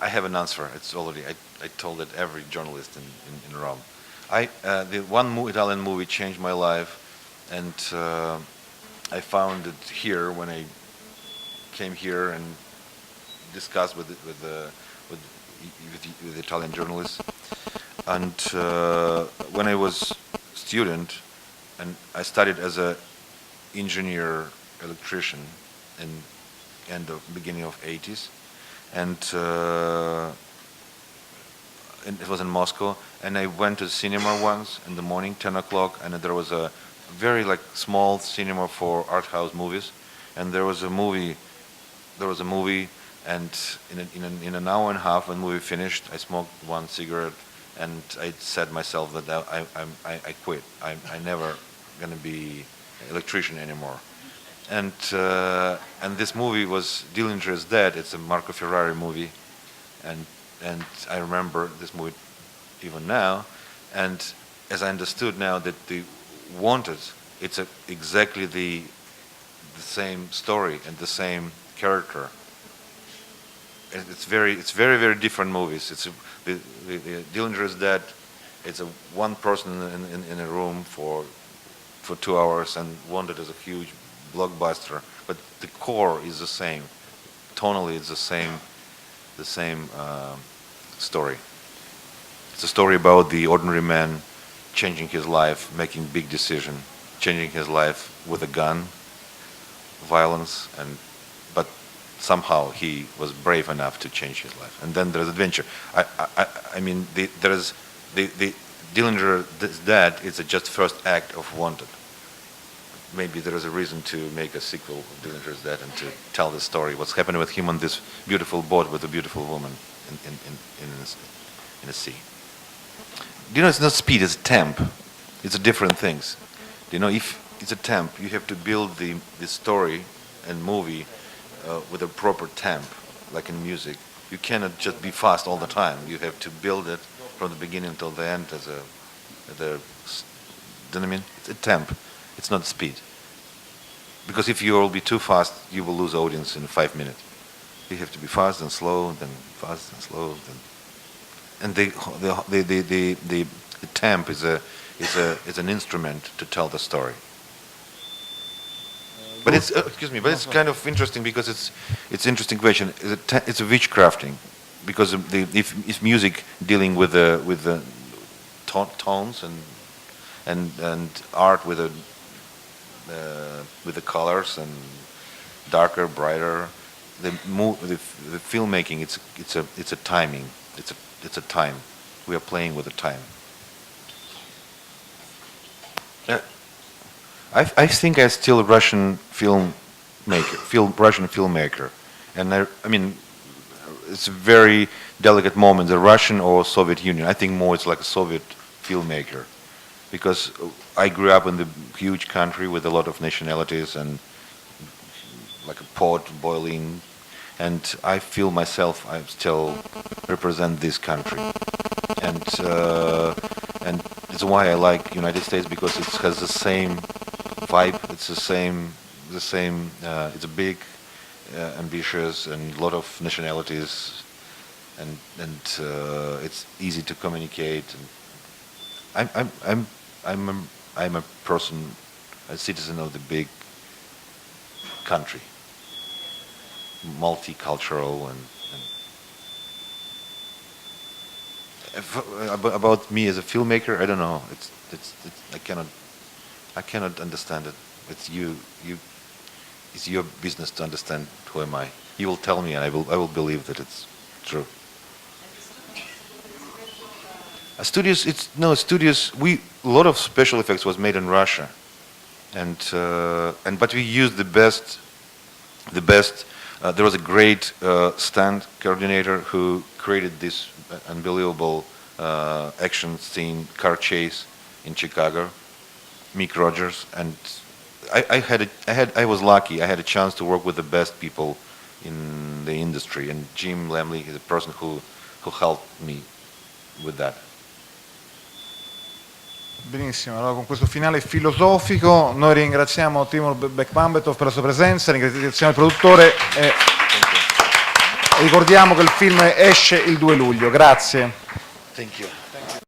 I have an answer. It's already, I told it every journalist in Rome. The one Italian movie changed my life, and I found it here when I came here and discussed with Italian journalists. And when I was student, and I studied as a engineer electrician in beginning of 80s, and it was in Moscow, and I went to the cinema once in the morning, 10 o'clock, and there was a very small cinema for art house movies, and there was a movie, and in an hour and a half when the movie finished, I smoked one cigarette, and I said myself that I quit. I'm never gonna be an electrician anymore. And this movie was Dillinger is Dead. It's a Marco Ferrari movie, and I remember this movie even now. And as I understood now that the Wanted, it's exactly the same story and the same character. And it's very different movies. It's the Dillinger is Dead. It's one person in a room for 2 hours, and Wanted is a huge blockbuster. But the core is the same. Tonally, it's the same story. It's a story about the ordinary man changing his life, making big decision, changing his life with a gun, violence, but somehow he was brave enough to change his life. And then there's adventure. I mean, there's the Dillinger is Dead. It's just first act of Wanted. Maybe there is a reason to make a sequel of Dillinger is Dead and to tell the story, what's happening with him on this beautiful boat with a beautiful woman in the sea. You know, it's not speed, it's temp. It's different things. You know, if it's a temp, you have to build the story and movie with a proper temp, like in music. You cannot just be fast all the time. You have to build it from the beginning till the end as do you know what I mean? It's a temp. It's not speed. Because if you will be too fast, you will lose audience in 5 minutes. You have to be fast and slow, then fast and slow, then. And the temp is an instrument to tell the story. But it's excuse me. But it's kind of interesting because it's interesting question. It's a witchcrafting, because if music dealing with the tones and art with the colors and darker, brighter. The filmmaking. It's a timing. It's a time. We are playing with the time. I think I'm still a Russian Russian filmmaker, and I mean, it's a very delicate moment. The Russian or Soviet Union. I think more it's like a Soviet filmmaker, because I grew up in the huge country with a lot of nationalities and like a pot boiling, and I feel myself I still represent this country, and it's why I like United States, because it has the same vibe. It's the same. It's a big, ambitious, and a lot of nationalities, and it's easy to communicate. And I'm a person, a citizen of the big country, multicultural, and about me as a filmmaker, I don't know. I cannot understand it. It's your business to understand who am I. You will tell me, and I will believe that it's true. Studios. A lot of special effects was made in Russia, but we used the best. There was a great stunt coordinator who created this unbelievable action scene, car chase in Chicago, Mick Rogers, and I was lucky. I had a chance to work with the best people in the industry, and Jim Lemley is the person who helped me with that. Benissimo, allora con questo finale filosofico noi ringraziamo Timur Bekmambetov per la sua presenza, ringraziamo il produttore Ricordiamo che il film esce il 2 luglio. Grazie. Thank you.